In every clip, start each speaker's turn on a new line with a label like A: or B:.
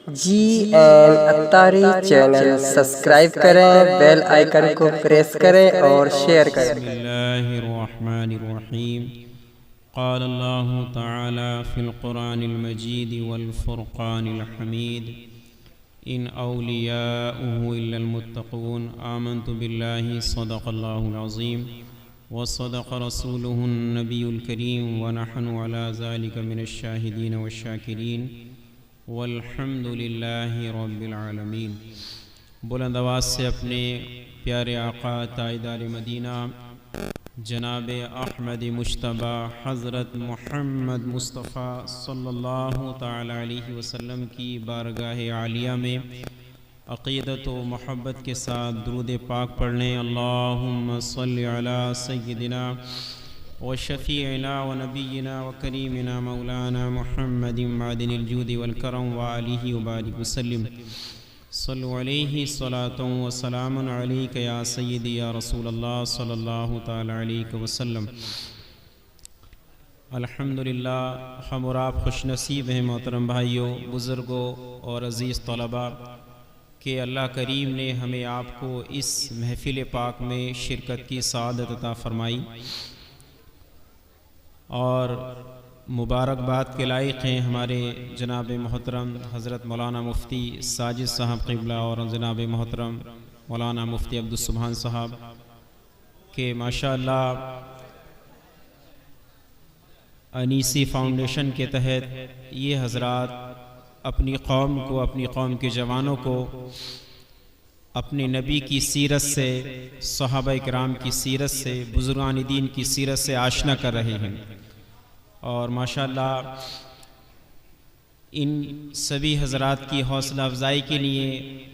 A: GN Attari channel subscribe करें, bell icon को press करें और शेयर करें।
B: बिस्मिल्लाहिर्रहमानिर्रहीम। क़ाल अल्लाहु तआला फ़िल क़ुरानिल मजीद वल फ़ुरक़ानिल हमीद इन औलियाउहु इल्लल मुत्तक़ून आमन्तु बिल्लाहि सदक़ल्लाहुल अज़ीम व सदक़ रसूलुहुन नबियुल करीम व नहनु अला ज़ालिका मिनश शाहिदीन वश्शाकिरीन वल्हम्दुलिल्लाहि रब्बिल आलमीन। बुलंद आवाज़ से अपने प्यारे आका ताइदार मदीना जनाब अहमद मुश्तबा हज़रत मोहम्मद मुस्तफ़ा सल्लल्लाहु ताला अलैहि वसल्लम की बारगाह आलिया में अक़ीदत व मोहब्बत के साथ दुरूद पाक पढ़ने। अल्लाहुम्मा सल्लि अला सय्यिदिना व शफ़ीइना व नबीना व करीमिना मौलाना मुहम्मदिन मादिनिल जूदि वल करम व आलिहि व बारिक वसल्लिम। सल्लु अलैहि सलातुन व सलामुन अलैका या सय्यदी या रसूलल्लाह सल्लल्लाहु ताला अलैहि वसल्लम। अल्हम्दुलिल्लाह, हम और आप खुशनसीब हैं मोहतरम भाइयों, बुज़ुर्गों और अज़ीज़ तलबा कि अल्लाह करीम ने हमें आपको इस महफ़िल पाक में शिरकत की सआदत अता फ़रमाई और मुबारकबाद के लायक हैं हमारे जनाब मोहतरम हज़रत मौलाना मुफ्ती साजिद साहब क़िबला और जनाब मोहतरम मौलाना मुफ्ती अब्दुल सुभान साहब के माशाअल्लाह अनीसी फ़ाउंडेशन के तहत ये हज़रात अपनी कौम को, अपनी कौम के जवानों को अपने नबी की सीरत से, सहाबा इकराम की सीरत से, बुज़ुर्गान दीन की सीरत से आशना कर रहे हैं। और माशाअल्लाह इन सभी हज़रात की हौसला अफजाई के लिए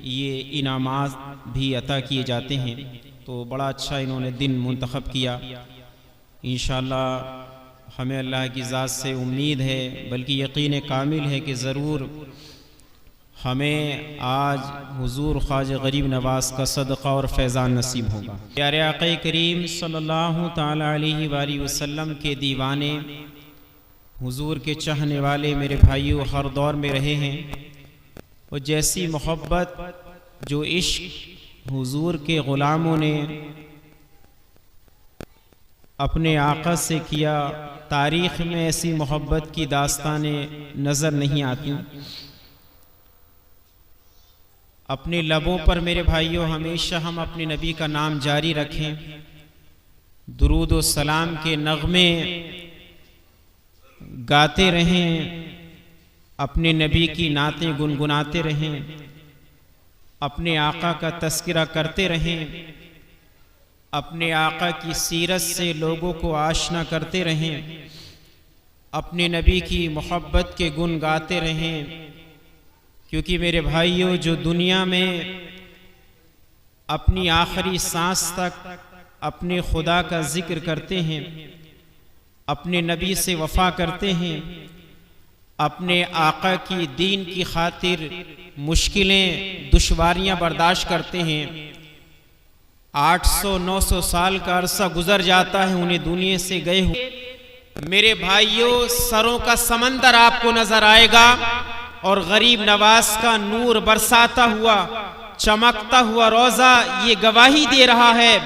B: ये इनामात भी अता किए जाते हैं। तो बड़ा अच्छा इन्होंने दिन मुंतखब किया। इंशाअल्लाह हमें अल्लाह की ज़ात से उम्मीद है, बल्कि यकीन कामिल है कि ज़रूर हमें आज हुजूर ख्वाजा गरीब नवाज़ का सदक़ा और फैज़ान नसीब होगा। प्यारे आक़ा करीम सल्लल्लाहु ताला अलैहि वसल्लम के दीवाने, हुजूर के चाहने वाले मेरे भाइयों हर दौर में रहे हैं। और जैसी मोहब्बत जो इश्क हुजूर के ग़ुलामों ने अपने आका से किया, तारीख़ में ऐसी मोहब्बत की दास्तानें नज़र नहीं आती। अपने लबों पर मेरे भाइयों हमेशा हम अपने नबी का नाम जारी रखें, दुरूद व सलाम के नग़मे गाते रहें, अपने नबी की नातें गुनगुनाते रहें, अपने आका का तज़किरा करते रहें, अपने आका की सीरत से लोगों को आशना करते रहें, अपने नबी की मोहब्बत के गुन गाते रहें। क्योंकि मेरे भाइयों जो दुनिया में अपनी आखिरी सांस तक अपने खुदा का जिक्र करते हैं, अपने नबी से वफ़ा करते हैं, अपने आका की दीन की खातिर मुश्किलें दुश्वारियां बर्दाश्त करते हैं, 800-900 साल का अरसा गुजर जाता है उन्हें दुनिया से गए हुए। मेरे भाइयों सरों का समंदर आपको नजर आएगा और गरीब नवाज का नूर बरसाता हुआ, चमकता हुआ रोजा ये गवाही दे रहा है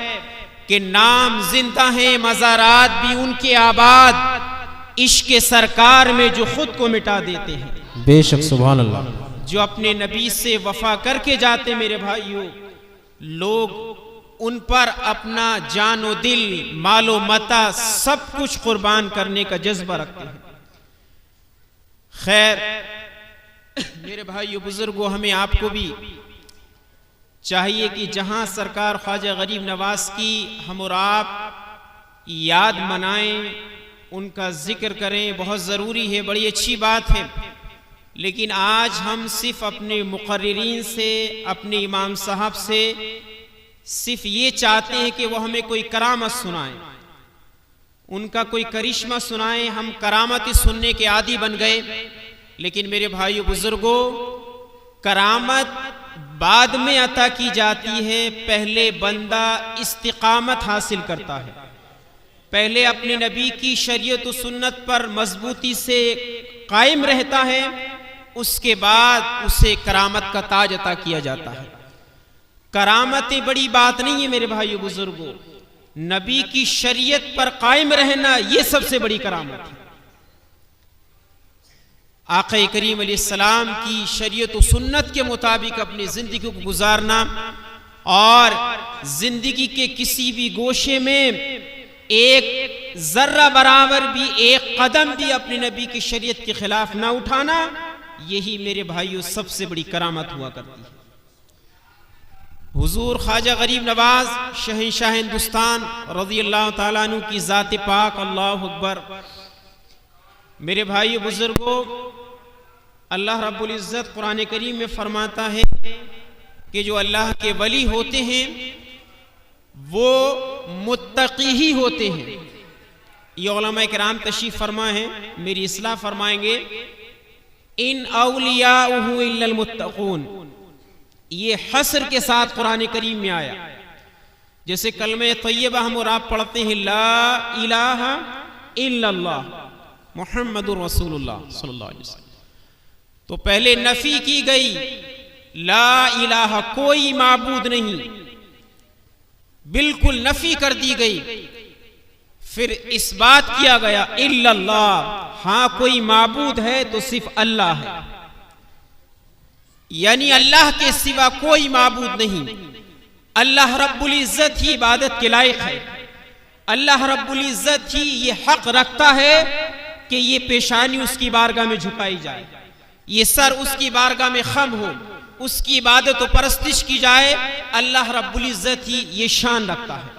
B: कि नाम जिंदा है, मज़ारात भी उनके आबाद, इश्क सरकार में जो खुद को मिटा देते हैं।
C: बेशक सुभान अल्लाह।
B: जो अपने नबी से वफा करके जाते मेरे भाइयों, लोग उन पर अपना जानो दिल, मालो मता सब कुछ कुर्बान करने का जज्बा रखते हैं। खैर मेरे भाइयों बुजुर्गों, हमें आपको भी चाहिए कि जहां सरकार ख्वाजा गरीब नवाज की हम और आप याद मनाएं, उनका जिक्र करें, बहुत ज़रूरी है, बड़ी अच्छी बात है। लेकिन आज हम सिर्फ अपने मुक़र्रिरीन से, अपने इमाम साहब से सिर्फ ये चाहते हैं कि वो हमें कोई करामत सुनाएं, उनका कोई करिश्मा सुनाएं। हम करामत सुनने के आदी बन गए। लेकिन मेरे भाइयों बुजुर्गों, करामत बाद में अता की जाती है, पहले बंदा इस्तिकामत हासिल करता है, पहले अपने नबी की शरीयत व सुन्नत पर मजबूती से कायम रहता है, उसके बाद उसे करामत का ताज अता किया जाता है। करामतें बड़ी बात नहीं है मेरे भाइयों बुजुर्गों, नबी की शरीयत पर कायम रहना यह सबसे बड़ी करामत है। आक़ा करीम अलैहिस्सलाम की शरीयत व सुन्नत के मुताबिक अपनी जिंदगी को गुजारना और जिंदगी के किसी भी गोशे में एक जर्रा बराबर भी, एक कदम भी अपने नबी की शरीयत के खिलाफ ना उठाना, यही मेरे भाइयों सबसे बड़ी करामत हुआ करती है। हुजूर ख्वाजा गरीब नवाज शहंशाह हिंदुस्तान रज़ियल्लाहु ताला अन्हु की ज़ात पाक, अल्लाहु अकबर। मेरे भाइयों बुजुर्गों, अल्लाह रब्बुल इज़्ज़त कुरान करीम में फरमाता है कि जो अल्लाह के वली होते हैं वो मुत्तकी ही होते हैं। ये उलमा किराम तशरीफ फरमा है, मेरी इस्लाह फरमाएंगे, इन औलियाउहु इल्लल मुत्तकून, ये हस्र के साथ कुरान करीम में आया। जैसे कलमे तय्यबा हम और आप पढ़ते हैं ला इलाहा इल्लल्लाह मुहम्मदुर रसूलुल्लाह सल्लल्लाहु अलैहि वसल्लम, तो पहले नफी की गई, ला इलाहा कोई माबूद नहीं, बिल्कुल नफी कर दी गई। फिर इस बात किया गया इल्लल्लाह, हां कोई माबूद है तो सिर्फ अल्लाह है, यानी अल्लाह के सिवा कोई माबूद नहीं। अल्लाह रब्बुल इज़्ज़त ही इबादत के लायक है, अल्लाह रब्बुल इज़्ज़त ही ये हक रखता है कि ये पेशानी उसकी बारगाह में झुकाई जाए, ये सर उसकी बारगाह में खम हो, उसकी इबादत और परस्तिश की जाए। अल्लाह रब्बुल इज़्ज़त ही ये शान रखता है।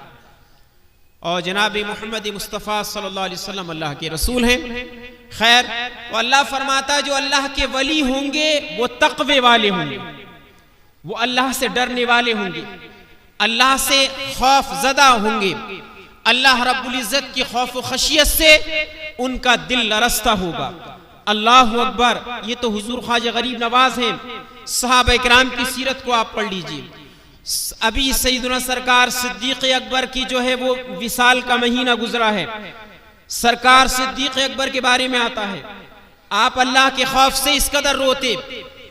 B: और जनाब मोहम्मद मुस्तफ़ा सल्लल्लाहु अलैहि वसल्लम अल्लाह के रसूल हैं। खैर, तो अल्लाह फरमाता है जो अल्लाह के वली होंगे वो तक़वे वाले होंगे, वो अल्लाह से डरने वाले होंगे, अल्लाह से खौफ ज़दा होंगे, अल्लाह रब्बुल इज़्ज़त की खौफ व खशियत से उनका दिल लरस्ता होगा। अल्लाह अकबर। ये तो हुजूर ख्वाजा गरीब नवाज हैं। सहाबा इकराम की सीरत को आप पढ़ लीजिए। अभी सैयदना सरकार सिद्दीक़ अकबर की जो है वो विसाल का महीना गुजरा है। सरकार सिद्दीक़ अकबर के बारे में आता है, आप अल्लाह के खौफ से इस कदर रोते,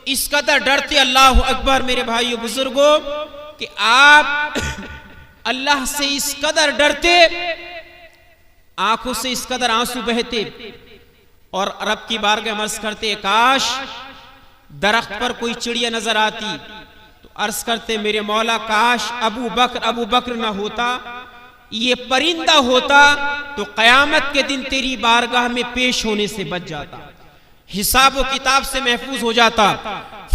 B: इस कदर डरते, अल्लाह अकबर मेरे भाइयों बुजुर्गों, कि आप अल्लाह से इस कदर डरते, आंखों से इस कदर आंसू बहते और रब की बारगाह में अर्ज करते, काश दरख्त पर कोई चिड़िया नजर आती तो अर्ज करते, मेरे मौला काश अबू बकर ना होता, ये परिंदा होता तो कयामत के दिन तेरी बारगाह में पेश होने से बच जाता, हिसाब व किताब से महफूज हो जाता।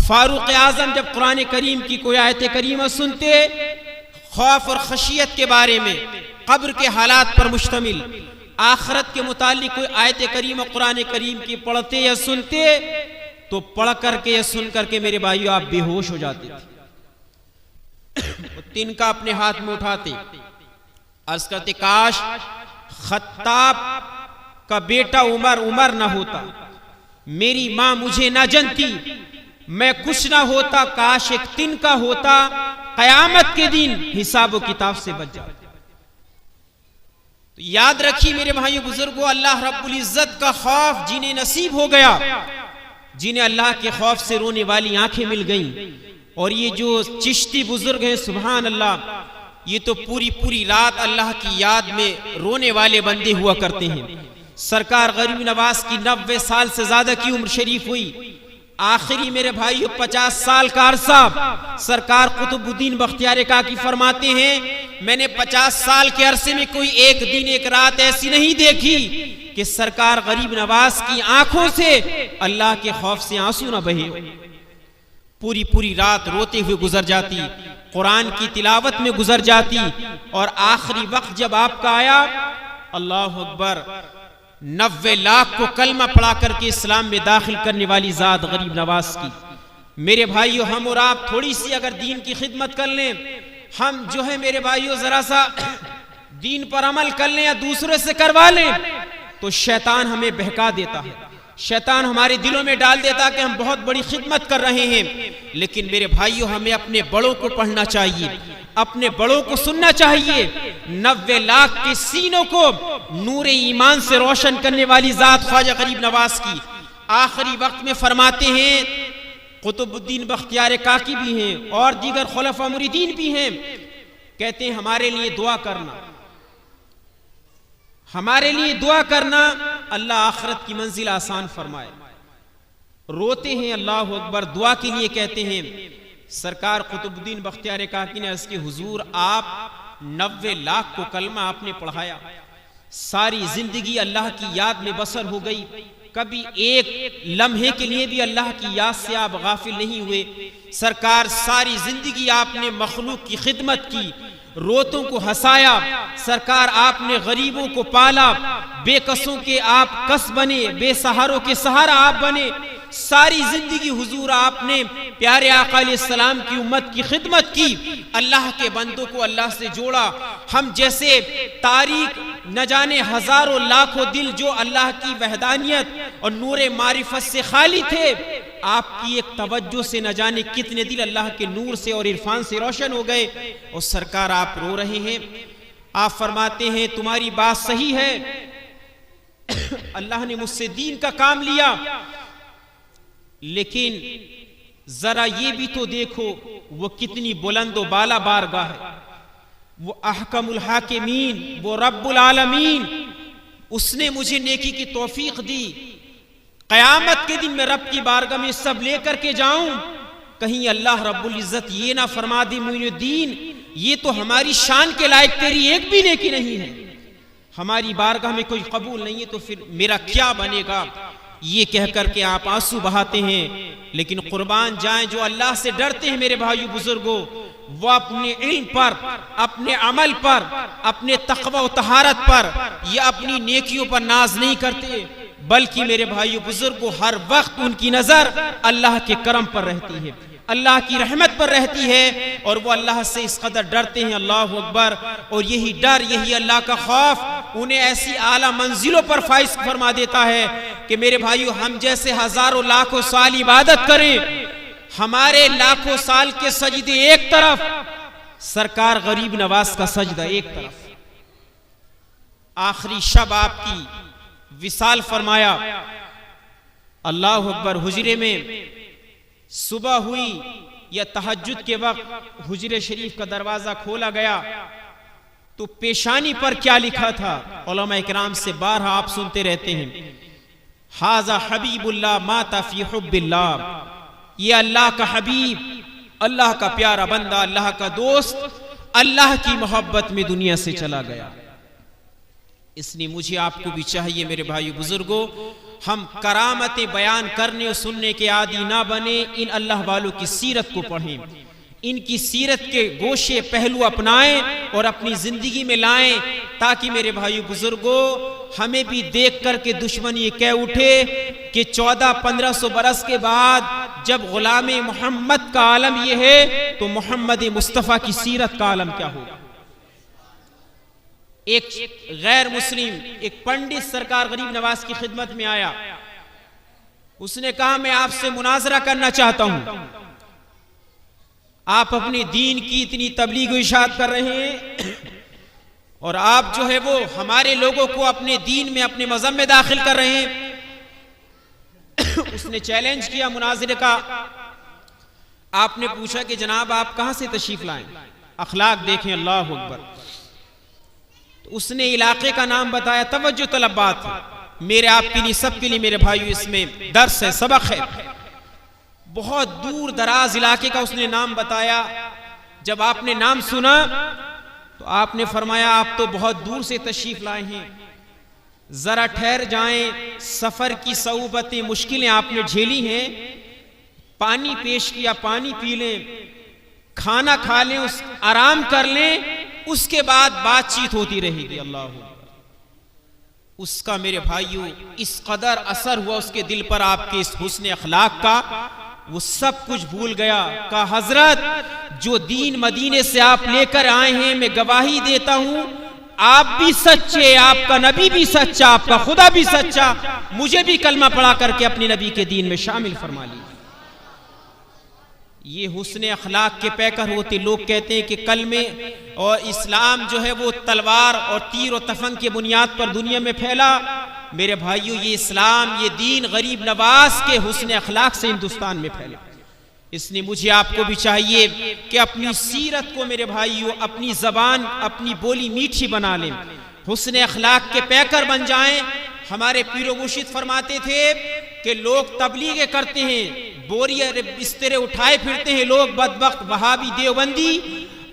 B: फारूक आजम जब कुरान करीम की कोई आयत करीमा सुनते, खौफ और खशियत के बारे में, कब्र के हालात पर मुश्तमिल, आखिरत के मुतालिक कोई आयत करीमा कुरान करीम की पढ़ते या सुनते, तो पढ़ करके या सुन करके मेरे भाइयों आप बेहोश हो जाते थे। तिनका अपने हाथ में उठाते, अर्ज करते, काश खत्ताब का बेटा उमर ना होता, मेरी मां मुझे ना जनती, मैं कुछ ना होता, काश एक तिनका होता, कयामत के दिन हिसाब किताब से बच जाता। तो याद रखिए मेरे भाइयों बुजुर्गों, अल्लाह रब्बुल इज़्ज़त का खौफ जिन्हें नसीब हो गया, जिन्हें अल्लाह के खौफ से रोने वाली आंखें मिल गईं, और ये जो चिश्ती बुजुर्ग हैं सुभान अल्लाह, ये तो पूरी पूरी रात अल्लाह की याद में रोने वाले बंदे हुआ करते हैं। सरकार गरीब नवाज की 90 साल से ज्यादा की उम्र शरीफ हुई। आखिरी मेरे भाइयों 50 साल का अरसा सरकार कुतुबुद्दीन बख्तियार काकी फरमाते हैं, मैंने 50 साल के अरसे में कोई एक दिन एक रात ऐसी नहीं देखी कि सरकार गरीब नवाज की आंखों से अल्लाह के खौफ से आंसू न बहे। पूरी पूरी रात रोते हुए गुजर जाती, कुरान की तिलावत में गुजर जाती, और आखिरी वक्त जब आपका आया, अल्लाह अकबर, 90 लाख को कलमा पढ़ा करके इस्लाम में दाखिल करने वाली जात गरीब नवाज की। मेरे भाइयों, हम और आप थोड़ी सी अगर दीन की खिदमत कर लें, हम जो है मेरे भाइयों जरा सा दीन पर अमल कर लें या दूसरे से करवा लें, तो शैतान हमें बहका देता है, शैतान हमारे दिलों में डाल देता कि हम बहुत बड़ी खिदमत कर रहे हैं। लेकिन मेरे भाइयों, हमें अपने बड़ों को पढ़ना चाहिए, अपने बड़ों को सुनना चाहिए। 90 लाख के सीनों को नूर ईमान से रोशन करने वाली जात ख्वाजा गरीब नवाज की, आखिरी वक्त में फरमाते हैं, कुतुबुद्दीन बख्तियार काकी भी हैं और दीगर खुलफा मुरीदीन भी हैं, कहते हैं हमारे लिए दुआ करना, हमारे लिए दुआ करना, अल्लाह आखिरत की मंजिल आसान फरमाए। रोते हैं, अल्लाह अकबर, दुआ के लिए कहते हैं। सरकार कुतुबुद्दीन बख्तियार काकी ने इसके हुजूर आप 90 लाख को कलमा आपने पढ़ाया, सारी जिंदगी अल्लाह की याद में बसर हो गई, कभी एक लम्हे के लिए भी अल्लाह की याद से आप गाफिल नहीं हुए। सरकार सारी जिंदगी आपने मखलूक की खिदमत की, रोतों को हंसाया, सरकार आपने गरीबों को पाला, बेकसों के आप कस बने, बेसहारों के सहारा आप बने। सारी जिंदगी हुजूर आपने प्यारे आका अलैहिस्सलाम की उम्मत की खिदमत की, अल्लाह के बंदों को अल्लाह से जोड़ा। हम जैसे तारीख न जाने हजारों लाखों दिल जो अल्लाह की वहदानियत और नूरे मारिफत से खाली थे, आपकी एक तवज्जो से न जाने कितने दिल अल्लाह के नूर से और इरफान से रोशन हो गए। और सरकार आप रो रहे हैं, आप फरमाते हैं तुम्हारी बात सही है, अल्लाह ने मुझसे दीन का काम लिया, लेकिन जरा ये भी तो देखो वो कितनी बुलंद व बाला बारगाह है, वो अहकमुल हाकिमीन, वो रब्बुल आलमीन, उसने मुझे नेकी की तौफीक दी। कयामत के दिन मैं रब की बारगाह में सब लेकर के जाऊं, कहीं अल्लाह रब्बुल इज्जत ये ना फरमा दे मुइनुद्दीन ये तो हमारी शान के लायक तेरी एक भी नेकी नहीं है, हमारी बारगाह में कोई कबूल नहीं है, तो फिर मेरा क्या बनेगा। ये कह करके आप आंसू बहाते हैं। लेकिन कुर्बान जाएं जो अल्लाह से डरते हैं मेरे भाइयों बुजुर्गों, वो अपने इल्म पर, अपने अमल पर, अपने तक़वा व तहारत पर, ये अपनी नेकियों पर नाज नहीं करते, बल्कि मेरे भाइयों बुजुर्गों हर वक्त उनकी नजर अल्लाह के करम पर रहती है, अल्लाह की रहमत पर रहती है, और वो अल्लाह से इस कदर डरते हैं, अल्लाह अकबर। और यही डर, यही अल्लाह का खौफ उन्हें ऐसी आला मंजिलों पर फाइज फरमा देता है कि मेरे भाइयों हम जैसे हजारों लाखों साल इबादत करें, हमारे लाखों साल के सजदे एक तरफ, सरकार गरीब नवाज का सजदा एक तरफ। आखिरी शब आपकी विसाल फरमाया, अल्लाह अकबर। हुजरे में सुबह हुई या तहज्जुद के वक्त हुजरे शरीफ का दरवाजा खोला गया तो पेशानी पर क्या लिखा था, उलमा इकराम से बारहा आप सुनते रहते हैं, हाजा हबीबुल्लाह माता फी हुब्बिल्लाह, ये अल्लाह का हबीब, अल्लाह का प्यारा बंदा, अल्लाह का दोस्त, अल्लाह की मोहब्बत में दुनिया से चला गया। इसलिए मुझे आपको भी चाहिए मेरे भाई बुजुर्गों, हम करामतें बयान करने और सुनने के आदि ना बने, इन अल्लाह वालों की सीरत को पढ़ें, इनकी सीरत के गोशे पहलू अपनाएं और अपनी जिंदगी में लाएं, ताकि मेरे भाई बुजुर्गों हमें भी देख करके दुश्मन ये कह उठे कि 1400-1500 बरस के बाद जब गुलाम मोहम्मद का आलम ये है तो मोहम्मद मुस्तफ़ा की सीरत का आलम क्या होगा। एक गैर मुस्लिम, एक पंडित सरकार गरीब नवाज की खिदमत में आया, उसने कहा मैं आपसे मुनाजरा करना चाहता हूं, आप अपने दीन की इतनी तबलीग व इशाअत कर रहे हैं और आप जो है वो हमारे लोगों को अपने दीन में, अपने मज़हब में दाखिल कर रहे हैं। उसने चैलेंज किया मुनाजरे का। आपने पूछा कि जनाब आप कहां से तशरीफ लाएं, अखलाक देखें, अल्लाह अकबर। तो उसने इलाके का नाम बताया, तवज्जो तलब बात है मेरे आपके लिए, सबके लिए मेरे भाइयों, इसमें दर्स है, सबक है। बहुत दूर दराज इलाके का उसने नाम बताया। जब आपने नाम सुना तो आपने फरमाया आप तो बहुत दूर से तशरीफ लाए हैं, जरा ठहर जाएं, सफर की सऊबतें, मुश्किलें आपने झेली हैं, पानी पेश किया, पानी पी लें, खाना खा लें, उस आराम कर लें, उसके बाद बातचीत होती रहेगी। अल्लाह उसका मेरे भाइयों इस कदर असर हुआ उसके दिल पर आपके इस हुस्न अखलाक का, वो सब कुछ भूल गया। कहा हजरत जो दीन मदीने से आप लेकर आए हैं, मैं गवाही देता हूं आप भी सच्चे, आपका नबी भी सच्चा, आपका खुदा भी सच्चा, मुझे भी कलमा पढ़ा करके अपने नबी के दीन में शामिल फरमा लीजिए। ये हुस्न अखलाक के पैकर होते। लोग कहते हैं कि कलमे और इस्लाम जो है वो तलवार और तीर और तफंग के बुनियाद पर दुनिया में फैला। मेरे भाइयों, ये इस्लाम, ये दीन गरीब नवाज के हुस्न अखलाक से हिंदुस्तान में फैले। इसलिए मुझे आपको भी चाहिए कि अपनी सीरत को मेरे भाइयों, अपनी जबान, अपनी बोली मीठी बना लें, हुस्न अखलाक के पैकर बन जाएं। हमारे पीरो मुर्शिद फरमाते थे कि लोग तबलीग करते हैं, बोरिया बिस्तरे उठाए फिरते हैं लोग बदबख्त वहाबी देवबंदी।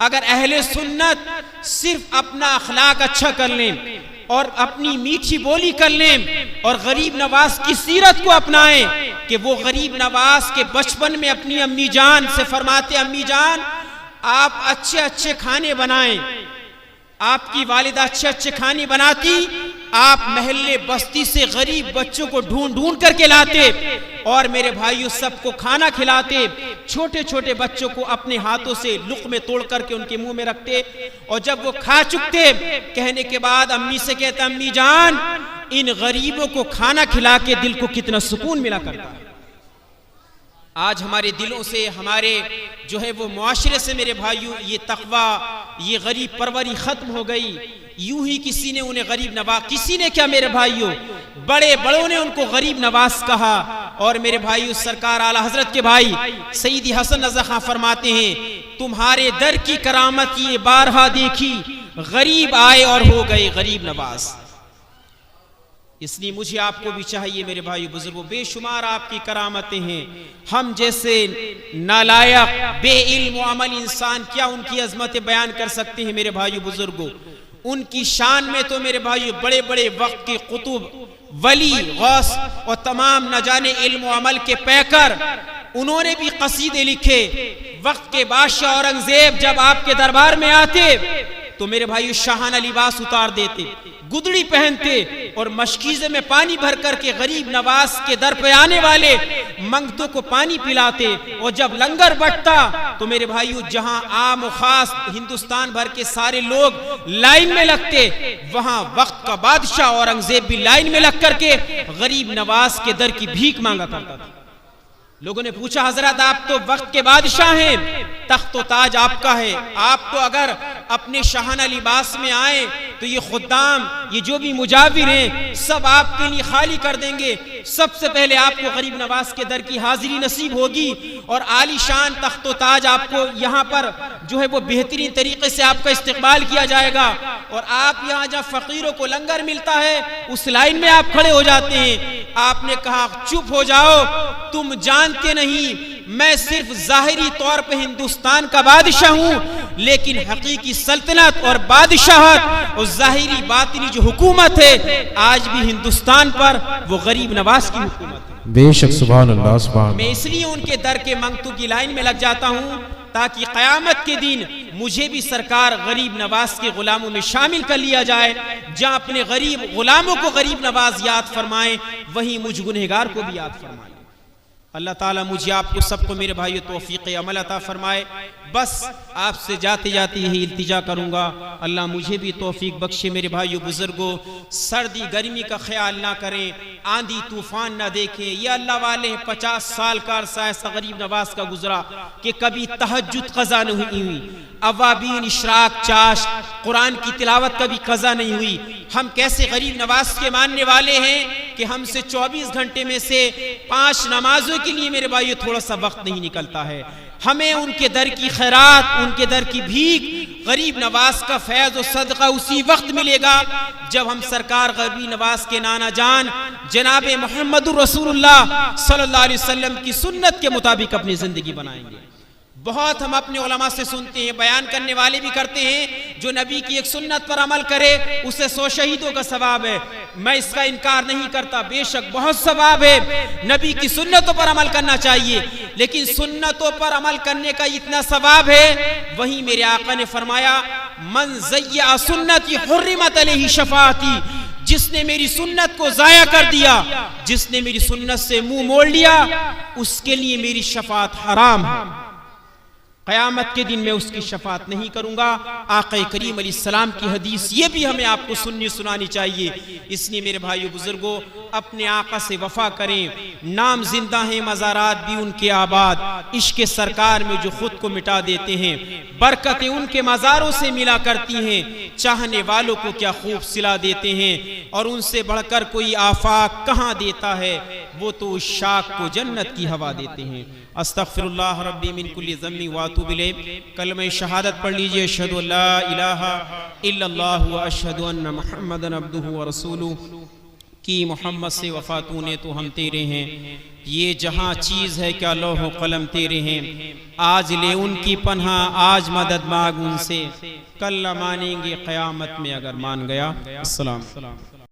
B: अगर अहले सुन्नत सिर्फ अपना अखलाक अच्छा कर लें और अपनी मीठी बोली कर लें और गरीब नवाज की सीरत को अपनाएं, कि वो गरीब नवाज के बचपन में अपनी अम्मी जान से फरमाते, अम्मी जान आप अच्छे अच्छे खाने बनाएं, आपकी वालिदा अच्छे अच्छे खाने बनाती, आप महल्ले बस्ती से गरीब बच्चों को ढूंढ ढूंढ करके लाते और मेरे भाइयों सबको खाना खिलाते, छोटे छोटे बच्चों को अपने हाथों से लुक़्मे तोड़ करके उनके मुंह में रखते, और जब वो खा चुकते कहने के बाद अम्मी से कहते, अम्मी जान इन गरीबों को खाना खिला के दिल को कितना सुकून मिला करता है। आज हमारे दिलों से, हमारे जो है वो मुआशरे से मेरे भाइयों ये तक़वा, ये गरीब परवरी खत्म हो गई। यूं ही किसी ने उन्हें गरीब नवाज, किसी ने क्या मेरे भाइयों, बड़े बड़ों ने उनको गरीब नवाज कहा। और मेरे भाइयों सरकार आला हजरत के भाई सईदी हसन रज़ा खां फरमाते हैं, तुम्हारे दर की करामत ये बारहा देखी, गरीब आए और हो गए गरीब नवाज। इसलिए मुझे आपको भी चाहिए मेरे भाई बुजुर्गों, बेशुमार आपकी करामतें हैं। हम जैसे नालायक बेइल्म अमल इंसान क्या उनकी अजमतें बयान कर सकते हैं मेरे भाई बुजुर्गों। उनकी शान में तो मेरे भाई बड़े बड़े वक्त के कुतुब, वली, गौस और तमाम न जाने इल्म अमल के पैकर, उन्होंने भी कसीदे लिखे। वक्त के बादशाह औरंगजेब जब आपके दरबार में आते तो मेरे भाई शाहाना लिबास उतार देते, गुदड़ी पहनते और मशकीज़े में पानी भर करके गरीब नवाज के दर पे आने वाले मंगतों को पानी पिलाते। और जब लंगर बंटता तो मेरे भाइयों जहां आम और खास हिंदुस्तान भर के सारे लोग लाइन में लगते, वहां वक्त का बादशाह औरंगजेब भी लाइन में लग करके गरीब नवाज के दर की भीख मांगा करता था। लोगों ने पूछा, हजरत आप तो वक्त के बादशाह हैं, तख्त व ताज आपका है, आप तो अगर अपने शाहाना लिबास में आए तो ये खुद्दाम, ये जो भी मुजाविर हैं, सब आपके लिए खाली कर देंगे। सबसे पहले आपको गरीब नवाज के दर की हाजिरी नसीब होगी और आलीशान तख्त व ताज आपको यहाँ पर जो है वो बेहतरीन तरीके से आपका इस्तेकबाल किया जाएगा। और आप यहाँ जहाँ फकीरों को लंगर मिलता है उस लाइन में आप खड़े हो जाते हैं। आपने कहा, चुप हो जाओ, तुम जानते नहीं मैं सिर्फ जाहिरी तौर पे हिंदुस्तान का बादशाह हूँ, लेकिन हकीकी सल्तनत और बादशाहत और जाहिरी बातिनी जो हुकूमत है आज भी हिंदुस्तान पर वो गरीब नवाज की हुकूमत है।
C: बेशक सुभान अल्लाह सुभान।
B: मैं इसलिए उनके दर के मंगतों की लाइन में लग जाता हूँ ताकि क़यामत के दिन मुझे भी सरकार गरीब नवाज के गुलामों में शामिल कर लिया जाए। जहाँ अपने गरीब गुलामों को गरीब नवाज याद फरमाए, वहीं मुझ गुनहगार को भी याद फरमाए। अल्लाह ताला मुझे आपको सबको मेरे भाइयों तौफीक अमल अता फरमाए। बस आपसे जाते जाते यही इल्तिजा करूँगा, अल्लाह मुझे भी तौफीक बख्शे। मेरे भाइयों बुजुर्गों, सर्दी गर्मी का ख्याल ना करें, आंधी तूफान ना देखें। ये अल्लाह वाले 50 साल का अरसा ऐसा गरीब नवाज का गुजरा कि कभी तहज्जुद कज़ा नहीं हुई, अवाबीन इशराक चाश कुरान की तिलावत कभी कज़ा नहीं हुई। हम कैसे गरीब नवाज के मानने वाले हैं कि हमसे 24 घंटे में से 5 नमाजों के लिए मेरे भाइयों थोड़ा सा वक्त नहीं निकलता है। हमें उनके दर की खैरात, उनके दर की भीख, गरीब नवाज का फैज़ और सदका उसी वक्त मिलेगा जब हम सरकार गरीब नवाज के नाना जान जनाब मोहम्मदुर रसूलुल्लाह सल्लल्लाहु अलैहि वसल्लम की सुन्नत के मुताबिक अपनी जिंदगी बनाएंगे। बहुत हम अपने उलमा से सुनते हैं, बयान करने वाले भी करते हैं, जो नबी की एक सुन्नत पर अमल करे उसे 100 शहीदों का सवाब है। मैं इसका इनकार नहीं करता, बेशक बहुत सवाब है, नबी की सुन्नतों पर अमल करना चाहिए। लेकिन सुन्नतों पर अमल करने का इतना सवाब है, वहीं मेरे आका ने फरमाया, मन ज़य्या सुन्नती हुर्रिमत अलैहि शफाअती, जिसने मेरी सुन्नत को जाया कर दिया, जिसने मेरी सुन्नत से मुंह मोड़ लिया, उसके लिए मेरी शफाअत हराम है। क़यामत के दिन मैं उसकी शफात नहीं करूंगा। आक़ा करीम अलैहिस्सलाम की हदीस ये भी हमें आपको सुनानी चाहिए। इसलिए मेरे भाइयों बुजुर्गों, अपने आक़ा से वफा करें। नाम जिंदा है, मज़ारात भी उनके आबाद। इश्क़ सरकार में जो खुद को मिटा देते हैं, बरकतें उनके मज़ारों से मिला करती हैं। चाहने वालों को क्या खूब सिला देते हैं। और उनसे बढ़कर कोई आफाक कहाँ देता है, वो तो उस शाख को जन्नत की हवा देते हैं। अस्तगफिरुल्लाह रब्बी मिन कुल्ली ज़म्बि व अतूबु इलैह। कलमे शहादत पढ़ लीजिए, अशहदु अल्ला इलाहा इल्लल्लाह व अशहदु अन्ना मुहम्मदन अब्दुहु व रसूलुहु। कि मोहम्मद से वफ़ा तूने तो हम तेरे हैं, ये जहाँ चीज़ है क्या लौह कलम तेरे हैं। आज ले उनकी पन्हा, आज मदद मांग उनसे, कल मानेंगे क़यामत में अगर मान गया। अस्सलाम।